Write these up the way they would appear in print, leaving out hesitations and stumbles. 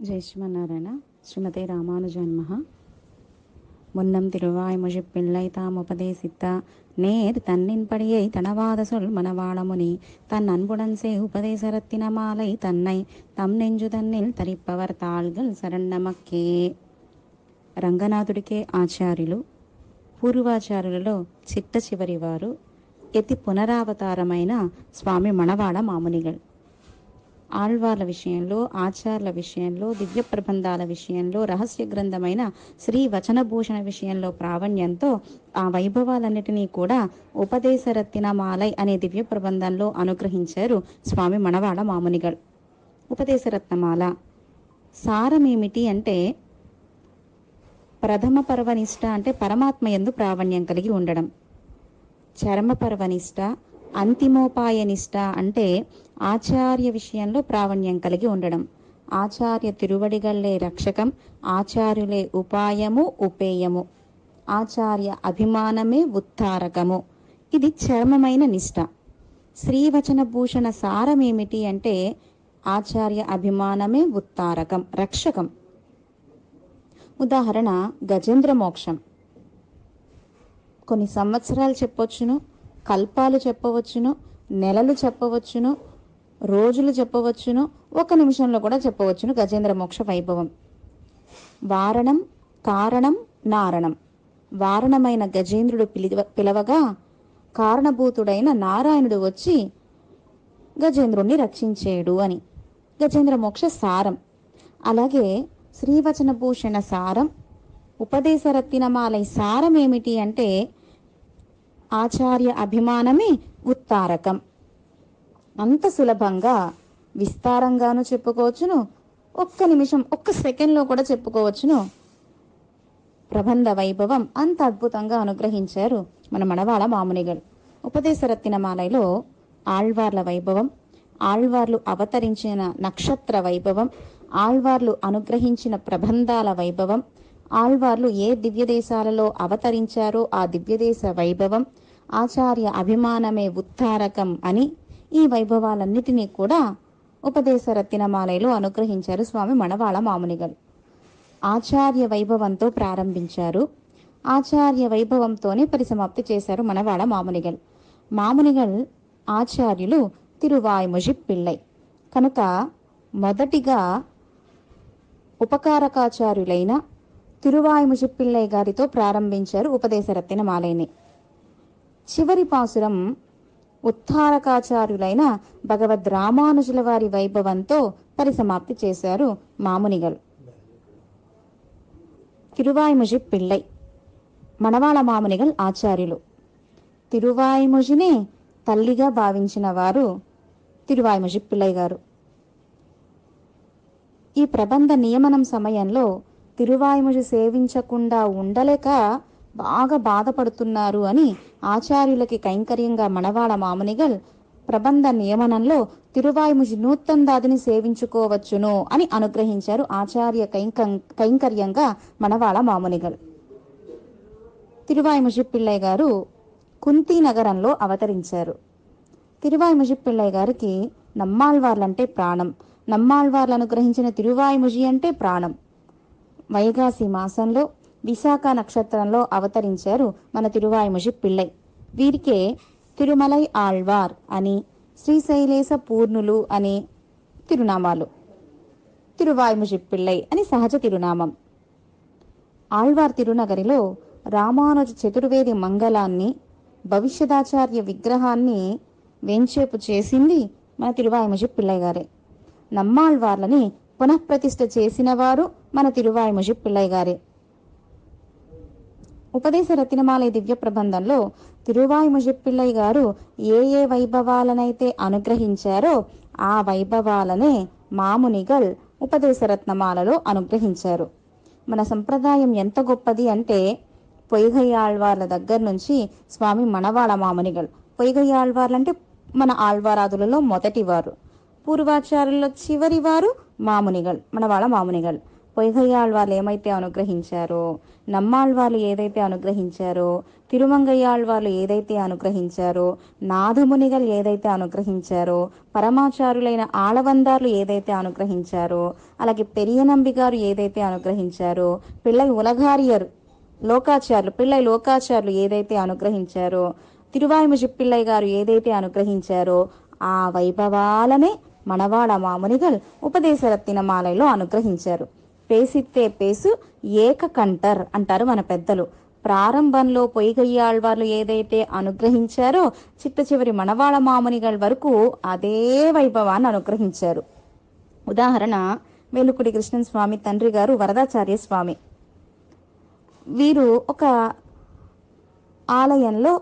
ஜெய் ஸ்ரீமன்னாராயண. ஸ்ரீமதே ராமானுஜன்மஹ. முன்னம் திருவாய் முழிப்பிள்ளை தாம் உபதேசித்த நேர் தன்னின்படியை தனவாத சொல் மணவாளமுனி தன் அன்புடன் சே உபதேசரத்தின மாலை தன்னை தம் நெஞ்சு தன்னில் తరిప్పవర్ తాళ్గల్ శరణ్ణమక్కే. రంగనాథుడికే ఆచార్యులు, పూర్వాచార్యులలో చిట్ట చివరి వారు, యతి పునరావతారమైన స్వామి మణవాళ మామునిగల్. ఆళ్వార్ల విషయంలో, ఆచార్ల విషయంలో, దివ్య ప్రబంధాల విషయంలో, రహస్య గ్రంథమైన శ్రీ వచనభూషణ విషయంలో ప్రావణ్యంతో ఆ వైభవాలన్నిటినీ కూడా ఉపదేశరత్నమాలై అనే దివ్య ప్రబంధంలో అనుగ్రహించారు స్వామి మణవాళ మామునిగల్. ఉపదేశరత్నమాల సారమేమిటి అంటే, ప్రథమ పర్వనిష్ట అంటే పరమాత్మ యందు ప్రావణ్యం కలిగి ఉండడం. చరమ పర్వనిష్ట, అంతిమోపాయ నిష్ట అంటే ఆచార్య విషయంలో ప్రావణ్యం కలిగి ఉండడం. ఆచార్య తిరువడిగల్లే రక్షకం, ఆచార్యులే ఉపాయము ఉపేయము, ఆచార్య అభిమానమే ఉత్తారకము. ఇది చరమమైన నిష్ట. శ్రీవచన భూషణ సారమేమిటి అంటే ఆచార్య అభిమానమే ఉత్తారకం, రక్షకం. ఉదాహరణ గజేంద్ర మోక్షం. కొన్ని సంవత్సరాలు చెప్పవచ్చును, కల్పాలు చెప్పవచ్చును, నెలలు చెప్పవచ్చును, రోజులు చెప్పవచ్చును, ఒక నిమిషంలో కూడా చెప్పవచ్చును గజేంద్ర మోక్ష వైభవం. వారణం, కారణం, నారణం. వారణమైన గజేంద్రుడు పిలవగా కారణభూతుడైన నారాయణుడు వచ్చి గజేంద్రుణ్ణి రక్షించేడు అని గజేంద్ర మోక్ష సారం. అలాగే శ్రీవచన భూషణ సారం, ఉపదేశరత్నమాలై సారం ఏమిటి అంటే ఆచార్య అభిమానమే ఉత్తారకం. అంత సులభంగా విస్తారంగాను చెప్పుకోవచ్చును, ఒక్క నిమిషం ఒక్క సెకండ్లో కూడా చెప్పుకోవచ్చును. ప్రబంధ వైభవం అంత అద్భుతంగా అనుగ్రహించారు మన మణవాళ మామునిగల్. ఉపదేశరత్నమాలైలో ఆళ్వార్ల వైభవం, ఆళ్వార్లు అవతరించిన నక్షత్ర వైభవం, ఆళ్వార్లు అనుగ్రహించిన ప్రబంధాల వైభవం, ఆళ్వార్లు ఏ దివ్యదేశాలలో అవతరించారో ఆ దివ్యదేశ వైభవం, ఆచార్య అభిమానమే ఉత్తారకం అని ఈ వైభవాలన్నిటినీ కూడా ఉపదేశరత్నమాలైలో అనుగ్రహించారు స్వామి మణవాళ మామునిగల్. ఆచార్య వైభవంతో ప్రారంభించారు, ఆచార్య వైభవంతోనే పరిసమాప్తి చేశారు మణవాళ మామునిగల్. మామునిగల్ ఆచార్యులు తిరువాయ్ముళి పిళ్ళై కనుక మొదటిగా ఉపకారకాచార్యులైన తిరువాయ్ముళి పిళ్ళై గారితో ప్రారంభించారు ఉపదేశరత్నమాలైని. చివరి పాసురం ఉత్తారకాచార్యులైన భగవద్ రామానుజుల వారి వైభవంతో పరిసమాప్తి చేశారు మామునిగల్. తిరువాయ్ముళి పిళ్ళై మణవాళ మామునిగల్ ఆచార్యులు. తిరువాయ్ముళినే తల్లిగా భావించిన వారు తిరువాయ్ముళి పిళ్ళై గారు. ఈ ప్రబంధ నియమనం సమయంలో తిరువాయ్ముళి సేవించకుండా ఉండలేక బాగా బాధపడుతున్నారు అని ఆచార్యులకి కైంకర్యంగా మణవాళ మామునిగల్ ప్రబంధ నియమనంలో తిరువాయ్ముళి నూత్తందాదిని సేవించుకోవచ్చును అని అనుగ్రహించారు ఆచార్య కైంకర్యంగా మణవాళ మామునిగల్. తిరువాయ్ముళి పిళ్ళై గారు కుంతి నగరంలో అవతరించారు. తిరువాయ్ముళి పిళ్ళై గారికి నమ్మాళ్వార్లంటే ప్రాణం. నమ్మాళ్వార్లు అనుగ్రహించిన తిరువాయ్ముళి అంటే ప్రాణం. వైగాసి మాసంలో విశాఖ నక్షత్రంలో అవతరించారు మన తిరువాయ్ముళి పిళ్ళై. వీరికే తిరుమలై ఆళ్వార్ అని, శ్రీశైలేశ పూర్ణులు అని తిరునామాలు. తిరువాయ్ముళి పిళ్ళై అని సహజ తిరునామం. ఆళ్వార్ తిరునగరిలో రామానుజ చతుర్వేది మంగళాన్ని, భవిష్యదాచార్య విగ్రహాన్ని వేంచేపు చేసింది మన తిరువాయ్ముళి పిళ్ళై గారే. నమ్మాళ్వార్లని పునఃప్రతిష్ఠ చేసిన వారు మన తిరువాయ్ముళి పిళ్ళై గారే. ఉపదేశరత్నమాలై దివ్య ప్రబంధంలో తిరువాయ్ముళి పిళ్ళై గారు ఏ ఏ వైభవాలనైతే అనుగ్రహించారో ఆ వైభవాలనే మామునిగల్ ఉపదేశరత్నమాలలో అనుగ్రహించారు. మన సంప్రదాయం ఎంత గొప్పది అంటే పొయ్గయ్యాళ్వార్ల దగ్గర నుంచి స్వామి మణవాళ మామునిగల్. పొయ్గయ్యాళ్వార్లంటే మన ఆళ్వారాదులలో మొదటివారు, పూర్వాచార్యుల్లో చివరి వారు మామునిగల్, మణవాళ మామునిగల్. పొయ్గయ్యాళ్వార్లు ఏమైతే అనుగ్రహించారో, నమ్మాళ్వార్లు ఏదైతే అనుగ్రహించారో, తిరుమంగయ్యాళ్వార్లు ఏదైతే అనుగ్రహించారో, నాథమునిగల్ ఏదైతే అనుగ్రహించారో, పరమాచారులైన ఆళవందార్లు ఏదైతే అనుగ్రహించారో, అలాగే పెరియనంబి గారు ఏదైతే అనుగ్రహించారో, పిళ్ళై ఉలగారియర్ లోకాచార్యులు పిళ్ళై లోకాచార్యులు ఏదైతే అనుగ్రహించారో, తిరువాయిముజి పిళ్ళై గారు ఏదైతే అనుగ్రహించారో ఆ వైభవాలనే మనవాళ మామునిగల్ ఉపదేశరత్నమాలలో అనుగ్రహించారు. పేసిత్తే పేసు ఏకకంఠర్ అంటారు మన పెద్దలు. ప్రారంభంలో పొయ్యిగయ్యాళ్వార్లు ఏదైతే అనుగ్రహించారో చిట్ట చివరి మనవాళ మామునిగల్ వరకు అదే వైభవాన్ని అనుగ్రహించారు. ఉదాహరణ, వేలుకుడి కృష్ణన్ స్వామి తండ్రి గారు వరదాచార్య స్వామి. వీరు ఒక ఆలయంలో,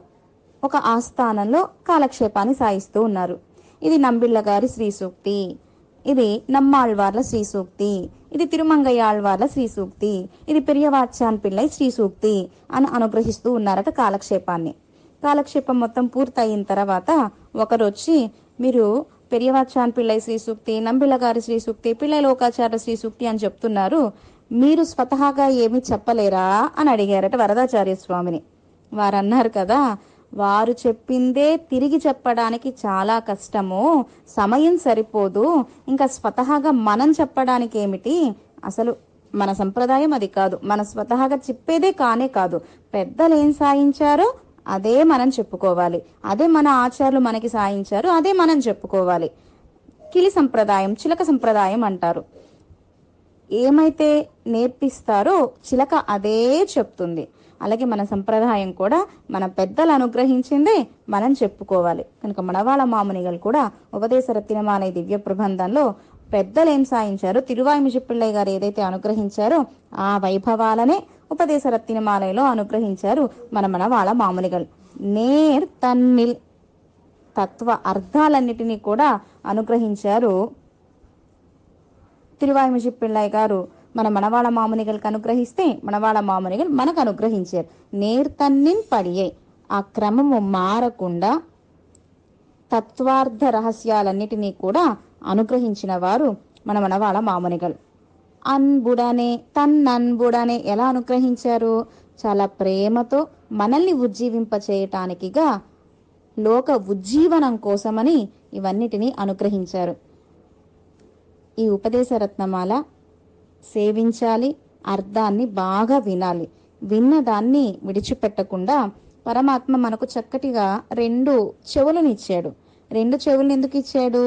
ఒక ఆస్థానంలో కాలక్షేపాన్ని సాగిస్తూ ఉన్నారు. ఇది నంబిళ్ళ గారి శ్రీ సూక్తి, ఇది నమ్మాళ్వార్ల శ్రీ సూక్తి, ఇది తిరుమంగయ్యాళ్వార్ల శ్రీ సూక్తి, ఇది పెరియవాచాన్ పిళ్ళై శ్రీ సూక్తి అని అనుగ్రహిస్తూ ఉన్నారట కాలక్షేపాన్ని. కాలక్షేపం మొత్తం పూర్తయిన తర్వాత ఒకరు వచ్చి, మీరు పెరియవాచాన్ పిళ్ళై శ్రీ సూక్తి, నంబిళ్ళ గారి శ్రీ సూక్తి, పిళ్ళై లోకాచార్య శ్రీ సూక్తి అని చెప్తున్నారు, మీరు స్వతహాగా ఏమీ చెప్పలేరా అని అడిగారట వరదాచార్య స్వామిని. వారన్నారు కదా, వారు చెప్పిందే తిరిగి చెప్పడానికి చాలా కష్టము, సమయం సరిపోదు, ఇంకా స్వతహాగా మనం చెప్పడానికి ఏమిటి, అసలు మన సంప్రదాయం అది కాదు, మన స్వతహాగా చెప్పేదే కానే కాదు, పెద్దలు ఏం సాయించారో అదే మనం చెప్పుకోవాలి, అదే మన ఆచార్యులు మనకి సాయించారు అదే మనం చెప్పుకోవాలి. కిలి సంప్రదాయం, చిలక సంప్రదాయం అంటారు. ఏమైతే నేర్పిస్తారో చిలక అదే చెప్తుంది. అలాగే మన సంప్రదాయం కూడా మన పెద్దలు అనుగ్రహించిందే మనం చెప్పుకోవాలి. కనుక మనవాళ మామునిగలు కూడా ఉపదేశ రత్నమాల దివ్య ప్రబంధంలో పెద్దలు ఏం సాయించారో, తిరువాయిముజి పిళ్ళై గారు ఏదైతే అనుగ్రహించారో ఆ వైభవాలనే ఉపదేశ రత్నమాలలో అనుగ్రహించారు మన మనవాళ మామునిగలు. నేర్ తన్నిల్ తత్వ అర్థాలన్నిటినీ కూడా అనుగ్రహించారు తిరువాయిముజి పిళ్ళై గారు. మన మనవాళ మామునిగలకు అనుగ్రహిస్తే మనవాళ మామునిగలు మనకు అనుగ్రహించారు. నేర్తన్నిన్ పడియే, ఆ క్రమము మారకుండా తత్వార్థ రహస్యాలన్నిటినీ కూడా అనుగ్రహించిన వారు మన మనవాళ మామునిగలు. అన్బుడనే తన్నన్బుడనే ఎలా అనుగ్రహించారు, చాలా ప్రేమతో మనల్ని ఉజ్జీవింప చేయటానికిగా, లోక ఉజ్జీవనం కోసమని ఇవన్నిటినీ అనుగ్రహించారు. ఈ ఉపదేశ రత్నమాల సేవించాలి, అర్థాన్ని బాగా వినాలి, విన్నదాన్ని విడిచిపెట్టకుండా పరమాత్మ మనకు చక్కటిగా 2 చెవులనిచ్చాడు. 2 చెవులను ఎందుకు ఇచ్చాడు,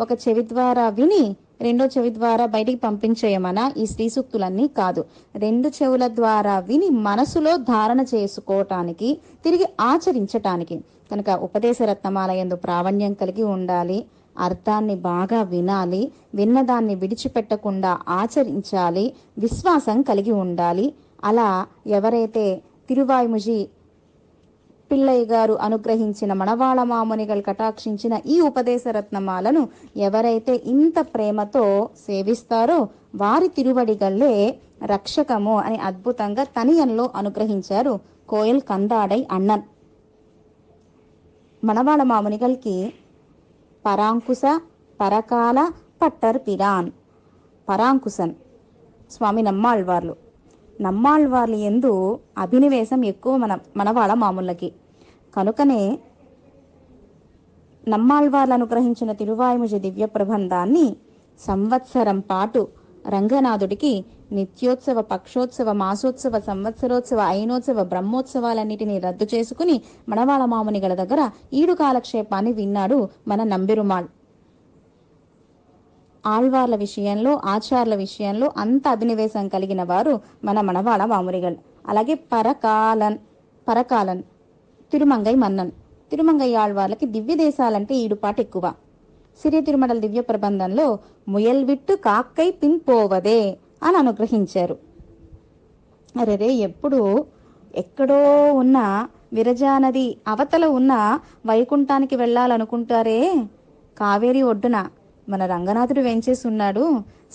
ఒక చెవి ద్వారా విని రెండో చెవి ద్వారా బయటికి పంపించేయమనా ఈ శ్రీ సూక్తులన్నీ కాదు. 2 చెవుల ద్వారా విని మనసులో ధారణ చేసుకోవటానికి, తిరిగి ఆచరించటానికి. కనుక ఉపదేశ రత్నమాల యందు ప్రావణ్యం కలిగి ఉండాలి, అర్థాన్ని బాగా వినాలి, విన్నదాన్ని విడిచిపెట్టకుండా ఆచరించాలి, విశ్వాసం కలిగి ఉండాలి. అలా ఎవరైతే తిరువాయిముజి పిళ్ళై గారు అనుగ్రహించిన మనవాళ మామునిగలు కటాక్షించిన ఈ ఉపదేశ రత్నమాలను ఎవరైతే ఇంత ప్రేమతో సేవిస్తారో వారి తిరువడిగల్లే రక్షకము అని అద్భుతంగా తనియంలో అనుగ్రహించారు కోయల్ కందాడై అన్నన్. మనవాళ మామునిగల్కి పరాంకుశ, పరకాల, పట్టర్ పిరాన్. పరాంకుశన్ స్వామి నమ్మాళ్వార్లు. నమ్మాళ్వార్లు ఎందు అభినివేశం ఎక్కువ మనవాళ మాములకి. కనుకనే నమ్మాళ్వార్లు అనుగ్రహించిన తిరువాయిముజి దివ్య ప్రబంధాన్ని సంవత్సరం పాటు రంగనాథుడికి నిత్యోత్సవ, పక్షోత్సవ, మాసోత్సవ, సంవత్సరోత్సవ, ఐనోత్సవ, బ్రహ్మోత్సవాలన్నిటినీ రద్దు చేసుకుని మనవాళ మామునిగల దగ్గర ఈడు కాలక్షేపాన్ని విన్నాడు మన నంబెరుమాళ్. ఆళ్వార్ల విషయంలో, ఆచార్ల విషయంలో అంత అభినివేశం కలిగిన వారు మన మనవాళ మామునిగల్. అలాగే పరకాలన్ తిరుమంగై మన్నన్. తిరుమంగై ఆళ్వార్లకి దివ్య దేశాలంటే ఈడుపాటు ఎక్కువ. సిరి తిరుమడల దివ్య ప్రబంధంలో ముయల్ విట్టు కాక్కై పిన్ పోవదే అని అనుగ్రహించారు. అరే, ఎప్పుడు ఎక్కడో ఉన్న విరజానది అవతల ఉన్న వైకుంఠానికి వెళ్ళాలనుకుంటారే, కావేరి ఒడ్డున మన రంగనాథుడు వేంచేసి ఉన్నాడు,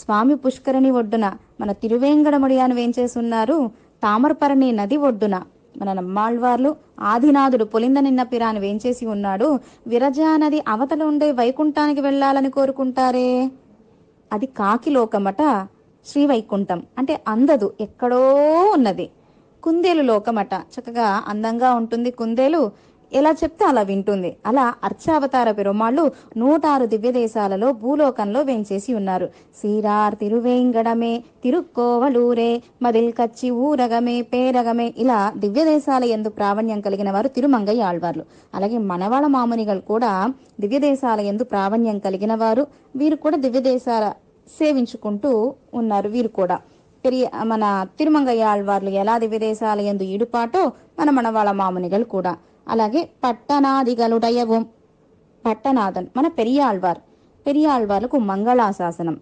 స్వామి పుష్కరిణి ఒడ్డున మన తిరువేంగడముడియాను వేంచేసి ఉన్నారు, తామరపరణి నది ఒడ్డున మన నమ్మాళ్వార్లు ఆదినాథుడు పొలింద నిన్న పిరాని వేంచేసి ఉన్నాడు, విరజానది అవతల ఉండే వైకుంఠానికి వెళ్ళాలని కోరుకుంటారే, అది కాకిలోకమట శ్రీవైకుంఠం. అంటే అందదు, ఎక్కడో ఉన్నది. కుందేలు లోకమట. చక్కగా అందంగా ఉంటుంది కుందేలు, ఎలా చెప్తే అలా వింటుంది. అలా అర్చావతార పెరుమాళ్ళు 106 దివ్య దేశాలలో భూలోకంలో వేంచేసి ఉన్నారు. సీరార్ తిరువేంగడమే తిరుక్కోవలూరే మదిల్ కచ్చి ఊరగమే పేరగమే, ఇలా దివ్య దేశాల యందు ప్రావణ్యం కలిగిన వారు తిరుమంగయ్య ఆళ్వార్లు. అలాగే మనవాళ మామునిகள் కూడా దివ్య దేశాల యందు ప్రావణ్యం కలిగిన వారు. వీరు కూడా దివ్య దేశాల సేవించుకుంటూ ఉన్నారు. వీరు కూడా మన తిరుమంగయ్య ఆళ్వార్లు ఎలా దివ్య దేశాల యందు ఈడుపాటో మన మనవాళ మామునిகள் కూడా. అలాగే పట్టణాదిగలుడయవం, పట్టనాథన్ మన பெரியாழ்வார்లకు மங்களாசாசனம்.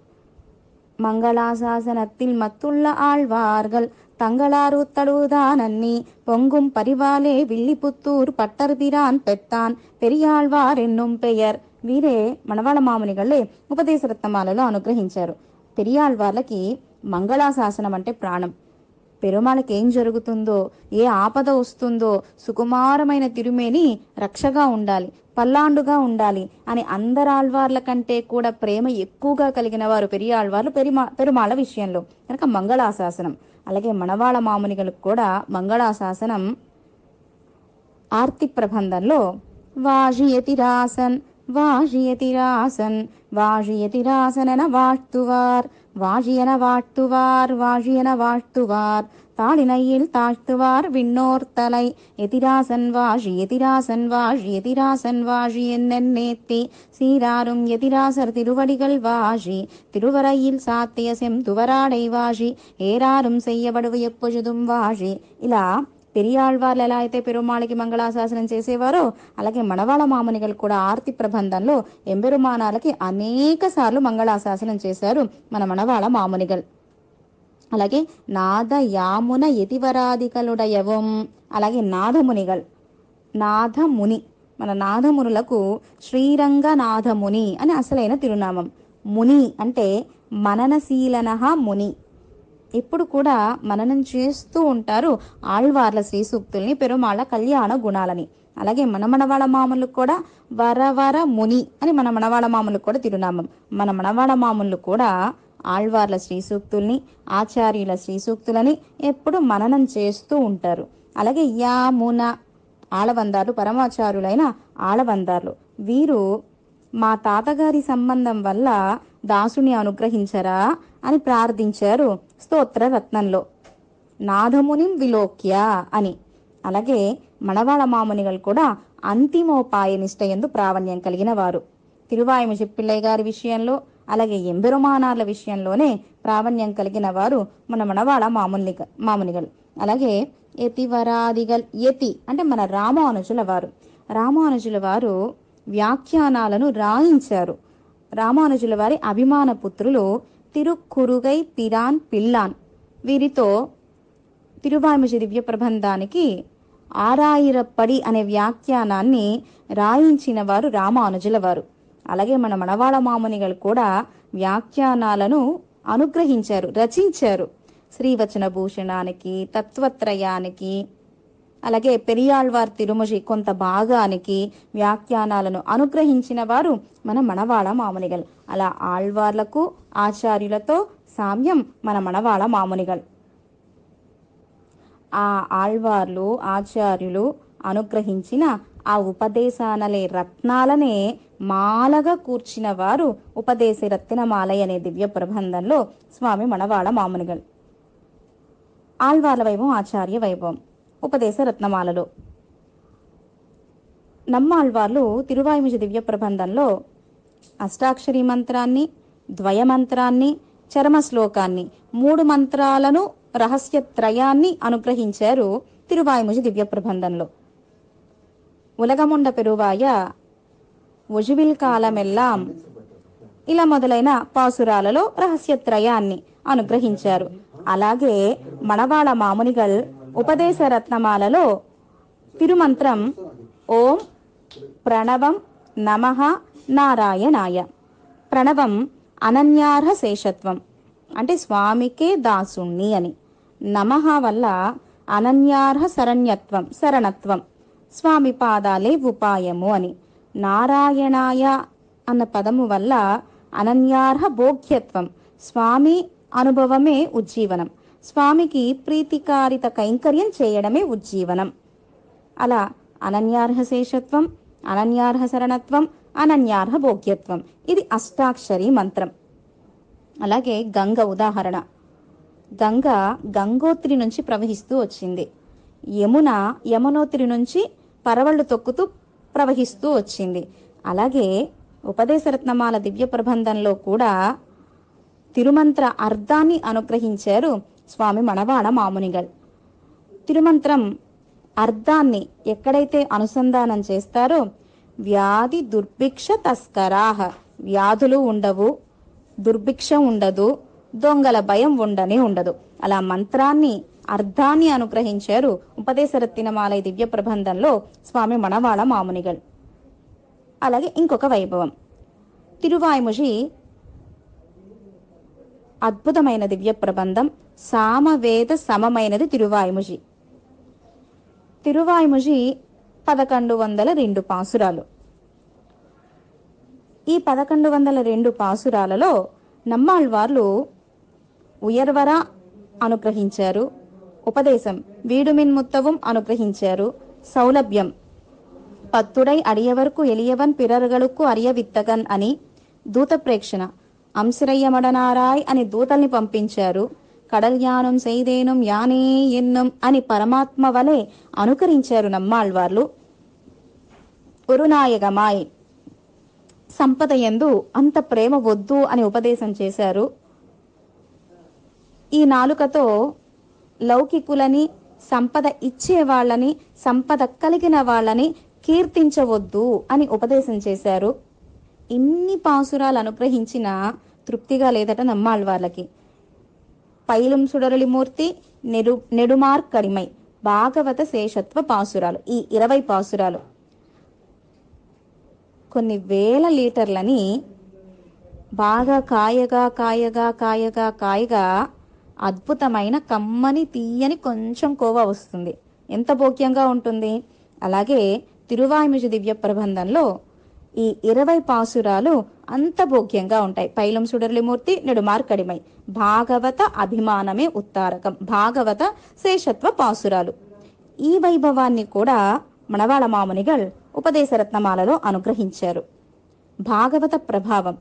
மங்களாசாசனத்தில் மத்துள்ள ஆழ்வார்கள் தங்களாறு தழுதானன்னி பொங்கும் பரிவாலே வில்லிபுத்தூர் பட்டர்பிரான் பெத்தான் పెరియాళ్వార్ ఎన్నుం పెయర్. వీరే మనవాళ మామునిగళ్ళే ఉపదేశ రత్నమాలలో అనుగ్రహించారు. పెరియాళ్వార్లకి మంగళాశాసనం అంటే ప్రాణం. పెరుమాళకి ఏం జరుగుతుందో, ఏ ఆపద వస్తుందో సుకుమారమైన తిరుమేని రక్షగా ఉండాలి, పల్లాండుగా ఉండాలి అని అందరాళ్వార్ల కంటే కూడా ప్రేమ ఎక్కువగా కలిగిన వారు పెరియాళ్వార్లు పెరుమాళ విషయంలో కనుక మంగళాశాసనం. అలాగే మనవాళ మామునిகளுக்கு కూడా మంగళాశాసనం ఆర్తి ప్రబంధంలో వాజియతిరాసన్ வாழியதிராசன் வாழியதிராசனென வாழ்த்துவார் வாழியன வாழ்த்துவார் வாழியன வாழ்த்துவார் தாளினையில் தாழ்த்துவார் விண்ணோர் தலை எதிராசன் வாழி எதிராசன் வாழி எதிராசன் வாழி என்னேத்தி சீராரும் எதிராசர் திருவடிகள் வாழி திருவரையில் சாத்திய செம்துவராடை வாழி ஏறாரும் செய்யబడువు எப்பொழுதும் వాజి. ఇలా పెరియాళ్వార్లు ఎలా అయితే పెరుమాళకి మంగళాశాసనం చేసేవారో అలాగే మనవాళ మామునిகள் కూడా ఆర్తి ప్రబంధంలో ఎంబెరుమానాలకి అనేక సార్లు మంగళాశాసనం చేశారు మన మనవాళ మామునిகள். అలాగే నాద యామున యతివరాదికలుడయవం, అలాగే నాథమునిகள், నాథముని మన నాథమునులకు శ్రీరంగనాథముని అని అసలైన తిరునామం. ముని అంటే మననశీలనః ముని, ఇప్పుడు కూడా మననం చేస్తూ ఉంటారు ఆళ్వార్ల శ్రీ సూక్తుల్ని, పెరుమాళ కళ్యాణ గుణాలని. అలాగే మన మనవాళ మామూలకు కూడా వరవర ముని అని మన మనవాళ మామూలకు కూడా తిరునామం. మన మనవాళ మామూలు కూడా ఆళ్వార్ల శ్రీ సూక్తుల్ని, ఆచార్యుల శ్రీ సూక్తులని ఎప్పుడు మననం చేస్తూ ఉంటారు. అలాగే యామున ఆళవందార్లు, పరమాచార్యులైన ఆళవందార్లు, వీరు మా తాతగారి సంబంధం వల్ల దాసుని అనుగ్రహించరా అని ప్రార్థించారు స్తోత్ర రత్నంలో, నాథమునిం విలోక్య అని. అలాగే మనవాళ మామునిகள் కూడా అంతిమోపాయ నిష్ఠయందు ప్రావణ్యం కలిగిన వారు. తిరువాయిముజి పిళ్ళై గారి విషయంలో అలాగే ఎంబెరుమానార్ల విషయంలోనే ప్రావణ్యం కలిగిన వారు మన మనవాళ మామునిகள். అలాగే యతివరాదిగల్, యతి అంటే మన రామానుజుల వారు. రామానుజుల వారు వ్యాఖ్యానాలను రాయించారు. రామానుజుల వారి అభిమాన పుత్రులు తిరుక్కురుగై పిరాన్ పిల్లాన్. వీరితో తిరువాయిముజి దివ్య ప్రబంధానికి ఆరాయిరప్పడి అనే వ్యాఖ్యానాన్ని రాయించిన వారు రామానుజుల వారు. అలాగే మన మనవాళ మామునిகள் కూడా వ్యాఖ్యానాలను అనుగ్రహించారు, రచించారు. శ్రీవచన భూషణానికి, తత్వత్రయానికి, అలాగే పెరియాళ్వార్ తిరుమజి కొంత భాగానికి వ్యాఖ్యానాలను అనుగ్రహించిన వారు మన మనవాళ మామునిகள். అలా ఆళ్వార్లకు ఆచార్యులతో సామ్యం మన మనవాళ మామునిகள். ఆ ఆళ్వార్లు ఆచార్యులు అనుగ్రహించిన ఆ ఉపదేశానలే రత్నాలనే మాలగా కూర్చిన వారు ఉపదేశ రత్నమాలయ అనే దివ్య ప్రబంధంలో స్వామి మనవాళ మామునిகள். ఆళ్వార్ల వైభవం, ఆచార్య వైభవం ఉపదేశ రత్నమాలలో నమ్మాళ్వార్లు తిరువాయిముజి దివ్య ప్రబంధంలో అష్టాక్షరి మంత్రాన్ని, ద్వయమంత్రాన్ని, చరమ శ్లోకాన్ని, 3 మంత్రాలను, రహస్యత్రయాన్ని అనుగ్రహించారు తిరువాయిముజి దివ్య ప్రబంధంలో. ఉలగముండ పెరువాయ, ఒజువిల్ కాలమెల్లాం ఇలా మొదలైన పాసురాలలో రహస్యత్రయాన్ని అనుగ్రహించారు. అలాగే మనవాళ మామునిகள் ఉపదేశ రత్నమాలలో తిరుమంత్రం ఓం ప్రణవం నమః నారాయణాయ. ప్రణవం అనన్యార్హ శేషత్వం అంటే స్వామికే దాసుణ్ణి అని. నమః వల్ల అనన్యార్హ శరణ్యత్వం, శరణత్వం, స్వామి పాదాలే ఉపాయము అని. నారాయణాయ అన్న పదము వల్ల అనన్యార్హ భోగ్యత్వం, స్వామి అనుభవమే ఉజ్జీవనం. స్వామికి ప్రీతికారిత కైంకర్యం చేయడమే ఉజ్జీవనం. అలా అనన్యార్హ శేషత్వం, అనన్యార్హ శరణత్వం, అనన్యార్హ భోగ్యత్వం, ఇది అష్టాక్షరి మంత్రం. అలాగే గంగ ఉదాహరణ. గంగ గంగోత్రి నుంచి ప్రవహిస్తూ వచ్చింది. యమున యమునోత్రి నుంచి పరవళ్లు తొక్కుతూ ప్రవహిస్తూ వచ్చింది. అలాగే ఉపదేశరత్నమాల దివ్య ప్రబంధంలో కూడా తిరుమంత్ర అర్థాన్ని అనుగ్రహించారు స్వామి మణవాళ మామునిగల్. తిరుమంత్రం అర్థాన్ని ఎక్కడైతే అనుసంధానం చేస్తారో వ్యాధి దుర్భిక్ష తస్కరాహ, వ్యాధులు ఉండవు, దుర్భిక్ష ఉండదు, దొంగల భయం ఉండనే ఉండదు. అలా మంత్రాన్ని అర్థాన్ని అనుగ్రహించారు ఉపదేశరత్నమాల దివ్య ప్రబంధంలో స్వామి మణవాళ మామునిగల్. అలాగే ఇంకొక వైభవం, తిరువాయిముషి అద్భుతమైన దివ్య ప్రబంధం, సామవేద సమమైనది తిరువాయిముషి. తిరువాయిముషి 1102 పాసురాలు. ఈ 1102 పాసురాలలో నమ్మాళ్వార్లు ఉయర్వర అనుగ్రహించారు, ఉపదేశం వీడుమిన్ ముత్తవం అనుగ్రహించారు, సౌలభ్యం పత్తుడై అడియవర్కు ఎలియవన్ పిరர்களுకు అరియవిత్తగన్ అని, దూత ప్రేక్షణ అంశరయ్యమడనారాయ్ అని దూతల్ని పంపించారు, కడల్యానం செய்தேனும் యానే ఎన్నం అని పరమాత్మ వలె అనుకరించారు నమ్మాళ్వార్లు. ఉరునాయగమాయ్, సంపద యందు అంత ప్రేమ వద్దు అని ఉపదేశం చేశారు. ఈ నాలుకతో లౌకికులని, సంపద ఇచ్చే వాళ్ళని, సంపద కలిగిన వాళ్ళని కీర్తించవద్దు అని ఉపదేశం చేశారు. ఇన్ని పాసురాలు అనుగ్రహించిన తృప్తిగా లేదట నమ్మాళ్వార్లకి. పైలం సుడరలిమూర్తి నెడుమార్కడిమై భాగవత శేషత్వ పాసురాలు, ఈ 20 పాసురాలు కొన్ని వేల లీటర్లని బాగా కాయగా కాయగా కాయగా కాయగా అద్భుతమైన కమ్మని తీయని కొంచెం కోవా వస్తుంది. ఎంత భోగ్యంగా ఉంటుంది. అలాగే తిరువాయిముషి దివ్య ప్రబంధంలో ఈ 20 పాసురాలు అంత భోగ్యంగా ఉంటాయి. పైలం సుడర్లిమూర్తి నెడుమార్కడిమై భాగవత అభిమానమే ఉత్తారకం, భాగవత శేషత్వ పాసురాలు. ఈ వైభవాన్ని కూడా మణవాళ మామునిగల్ ఉపదేశరత్నమాలలో అనుగ్రహించారు. భాగవత ప్రభావం.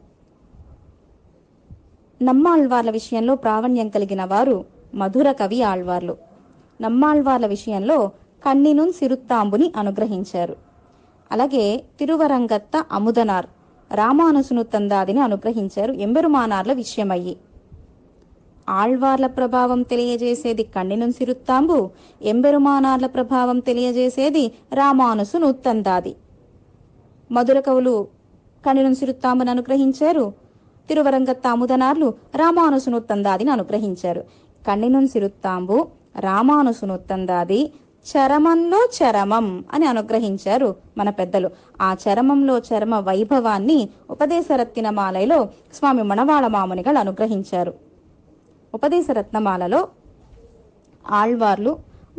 నమ్మాళ్వార్ల విషయంలో ప్రావణ్యం కలిగిన వారు మధుర కవి ఆళ్వార్లు. నమ్మాళ్వార్ల విషయంలో కన్నినున్ సిరుత్తాంబుని అనుగ్రహించారు. అలాగే తిరువరంగత్త అముదనార్ రామానుసును తందాదిని అనుగ్రహించారు ఎంబెరుమానార్ల విషయమయ్యి. ఆళ్వార్ల ప్రభావం తెలియజేసేది కన్నినున్ సిరుత్తాంబు, ఎంబెరుమానార్ల ప్రభావం తెలియజేసేది రామానుసు నూత్తందాది. మధుర కవులు కన్నినున్ సిరుత్తాంబును అనుగ్రహించారు, తిరువరంగత్త అముదనార్లు రామానుసు నూత్తందాదిని అనుగ్రహించారు. కన్నినున్ సిరుత్తాంబు, రామానుసు నూత్తందాది చరమంలో చరమం అని అనుగ్రహించారు మన పెద్దలు. ఆ చరమంలో చరమ వైభవాన్ని ఉపదేశరత్నమాలలో స్వామి మణవాళ మామునిగల్ అనుగ్రహించారు. ఉపదేశరత్నమాలలో ఆళ్వార్లు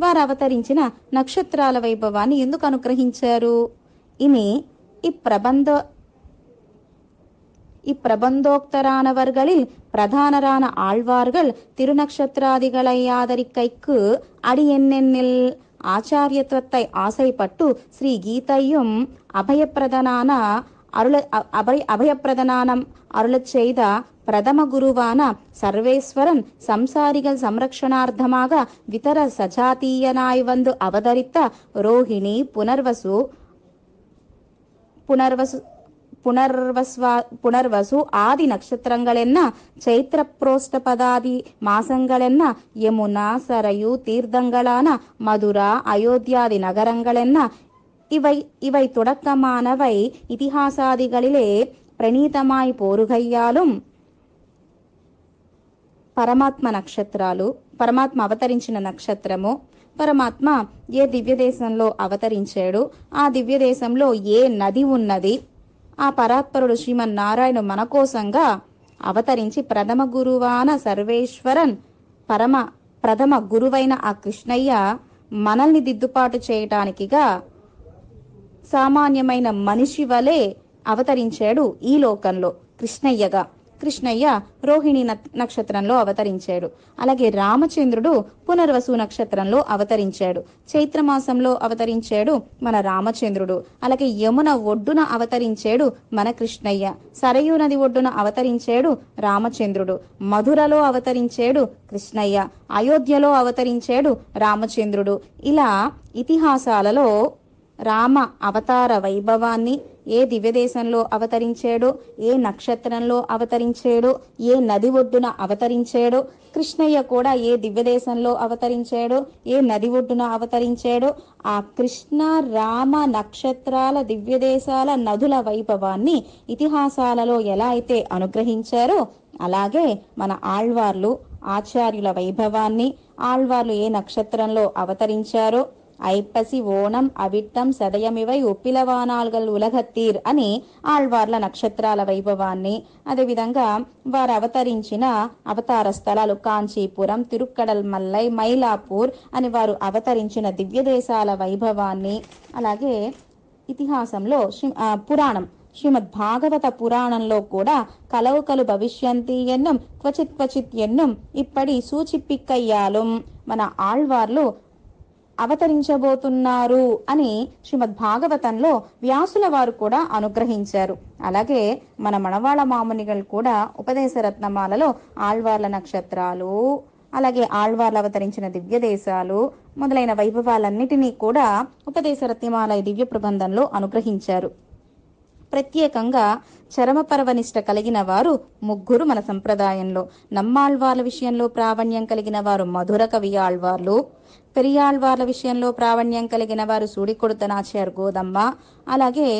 వారు అవతరించిన నక్షత్రాల వైభవాన్ని ఎందుకు అనుగ్రహించారు? பிரபந்தோக்தரானவர்களில் பிரதானரான ஆழ்வார்கள் திருநக்ஷத்திராதிகளை ஆதரிக்கைக்கு அடியென்னென்னில் ஆச்சாரியத்துவத்தை ஆசைப்பட்டு ஸ்ரீ கீதையும் அபயப்பிரதனானம் அருளச் செய்த பிரதம குருவான சர்வேஸ்வரன் சம்சாரிகள் சம்ரக்ஷணார்த்தமாக விதர சஜாத்தீயனாய் வந்து அவதரித்த ரோஹிணி புனர்வசு ஆதி நட்சத்திரங்களென்ன சைத்திர புரோஷ்ட பதாதி மாசங்களென்ன யமுனா சரயு தீர்த்தங்களான மதுரா அயோத்தியாதி நகரங்களென்ன இவை தொடக்கமானவை இதிகாசாதிகளிலே ప్రణీతమాయి పోరుగయ్యాலும் పరమాత్మ నక్షత్రాలు, పరమాత్మ అవతరించిన నక్షత్రము, పరమాత్మ ఏ దివ్యదేశంలో అవతరించాడు, ఆ దివ్యదేశంలో ఏ నది ఉన్నది, ఆ పరాత్పరుడు శ్రీమన్నారాయణ మన కోసంగా అవతరించి ప్రథమ గురువాన సర్వేశ్వరన్ ప్రథమ గురువైన ఆ కృష్ణయ్య మనల్ని దిద్దుపాటు చేయటానికిగా సామాన్యమైన మనిషి వలె అవతరించాడు ఈ లోకంలో కృష్ణయ్యగా. కృష్ణయ్య రోహిణి నక్షత్రంలో అవతరించాడు. అలాగే రామచంద్రుడు పునర్వసు నక్షత్రంలో అవతరించాడు. చైత్రమాసంలో అవతరించాడు మన రామచంద్రుడు. అలాగే యమున ఒడ్డున అవతరించాడు మన కృష్ణయ్య. సరయూ నది ఒడ్డున అవతరించాడు రామచంద్రుడు. మధురలో అవతరించాడు కృష్ణయ్య. అయోధ్యలో అవతరించాడు రామచంద్రుడు. ఇలా ఇతిహాసాలలో రామ అవతార వైభవాన్ని, ఏ దివ్యదేశంలో అవతరించాడో, ఏ నక్షత్రంలో అవతరించాడో, ఏ నది ఒడ్డున అవతరించాడో, కృష్ణయ్య కూడా ఏ దివ్యదేశంలో అవతరించాడో, ఏ నది ఒడ్డున అవతరించాడో, ఆ కృష్ణ రామ నక్షత్రాల దివ్యదేశాల నదుల వైభవాన్ని ఇతిహాసాలలో ఎలా అయితే అనుగ్రహించారో, అలాగే మన ఆళ్వార్లు ఆచార్యుల వైభవాన్ని, ఆళ్వార్లు ఏ నక్షత్రంలో అవతరించారో, ఐప్పసి ఓణం అవిట్టం సదయమివై ఉప్పిలవానాల్గల్ ఉలగత్తీర్ అని ఆళ్వార్ల నక్షత్రాల వైభవాన్ని, అదేవిధంగా వారు అవతరించిన అవతార స్థలాలు కాంచీపురం, తిరుక్కడల్ మల్లై, మైలాపూర్ అని వారు అవతరించిన దివ్యదేశాల వైభవాన్ని, అలాగే ఇతిహాసంలో పురాణం శ్రీమద్ భాగవత పురాణంలో కూడా కలవు కలు భవిష్యంతి ఎన్నం క్వచిత్ క్వచిత్ ఎన్నం ఇప్పటి సూచిప్పిక్కయ్యాலும் మన ఆళ్వార్లు అవతరించబోతున్నారు అని శ్రీమద్ భాగవతంలో వ్యాసుల వారు కూడా అనుగ్రహించారు. అలాగే మన మణవాళ మామునిகள் కూడా ఉపదేశ రత్నమాలలో ఆళ్వార్ల నక్షత్రాలు, అలాగే ఆళ్వార్లు అవతరించిన దివ్యదేశాలు మొదలైన వైభవాలన్నిటినీ కూడా ఉపదేశ రత్నమాల దివ్య ప్రబంధంలో అనుగ్రహించారు. ప్రత్యేకంగా చరమపర్వనిష్ట కలిగిన వారు ముగ్గురు మన సంప్రదాయంలో. నమ్మాళ్వార్ల విషయంలో ప్రావణ్యం కలిగిన వారు మధుర కవి ఆళ్వార్లు, పెరియాళ్వార్ల విషయంలో ప్రావణ్యం కలిగిన వారు సూడికొడుతనాచార్య గోదమ్మ, అలాగే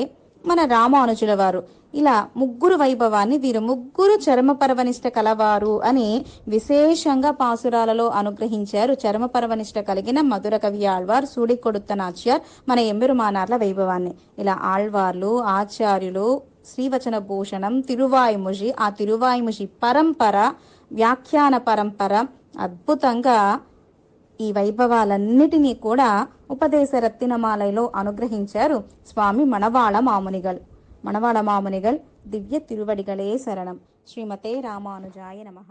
మన రామానుజుల వారు. ఇలా ముగ్గురు వైభవాన్ని వీరు ముగ్గురు చరమపర్వనిష్ట కలవారు అని విశేషంగా పాసురాలలో అనుగ్రహించారు. చరమపర్వనిష్ట కలిగిన మధుర కవి ఆళ్వార్, సూడికొడుతనాచార్య మన ఎంబెరుమానార్ల వైభవాన్ని. ఇలా ఆళ్వార్లు ఆచార్యులు శ్రీవచన భూషణం తిరువాయిముషి, ఆ తిరువాయిముషి పరంపర, వ్యాఖ్యాన పరంపర అద్భుతంగా ఈ వైభవాలన్నిటినీ కూడా ఉపదేశ రత్నమాలలో అనుగ్రహించారు స్వామి మణవాళ మామునిகள். మణవాళ మామునిகள் దివ్య తిరువడిగలే శరణం. శ్రీమతే రామానుజాయ నమః.